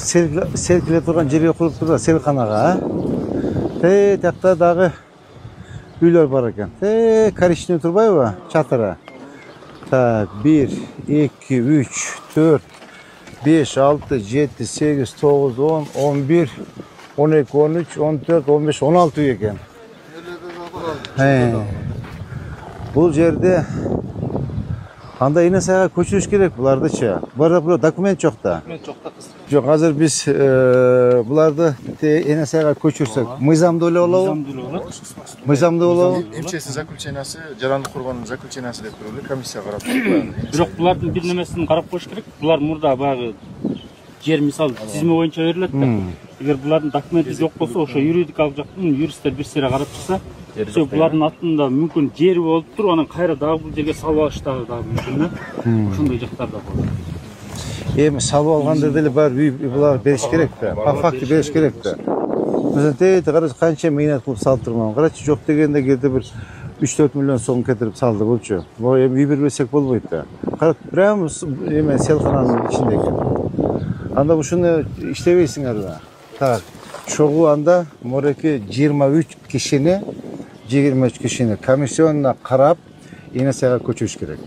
Serkile turgan жерге куруп турду, селканага. Тиякта дагы үйлөр бар экен. Коричневый турбайбы? Чатыры. Так, 1, 2, 3, 4, 5, 6, 7, 8, 9, 10, 11, 12, 13, 14, 15, 16 үй екен. Бұл жерде анда ине сайга көчүрүш керек булардычы. Буларда документ жок да. Жок, азыр биз буларды ине сайга көчүрсөк, мыйзамдуу эле болобу? Мыйзамдуу болобу? Имчесин заключениясы, жарандык коргоонун заключениясы деп туруп комиссия карап турат. Бирок булардын бир немесин карап коюш керек. Булар мурда баягы жер мисалы тизме боюнча берилет да. Эгер булардын документи жок болсо, ошо юридикалык жактан юристтер бир сыйра карап чыкса, булардын атында мүмкүн жери болуп туруп, анан кайра дагы бул жерге салып алыштагы дагы мүмкүн да. Ошондой жактар да болот. Эми салып алганда деле бар үй булар бериш керек да. По факту бериш керек да. Мисалы карачы канча мыйнат кылып салып турман. Карачы жок дегенде кирди бир 3-4 миллион сом кетирип салды болчу. Бул эми үй бербесек болбойт да. Карап прям эме селкананын ичинде экен. Анда ушуну иштебейсиңерби? Так, чогуу анда мореки 23 кишини комиссионуна карап, ине сайга көчүрүш керек.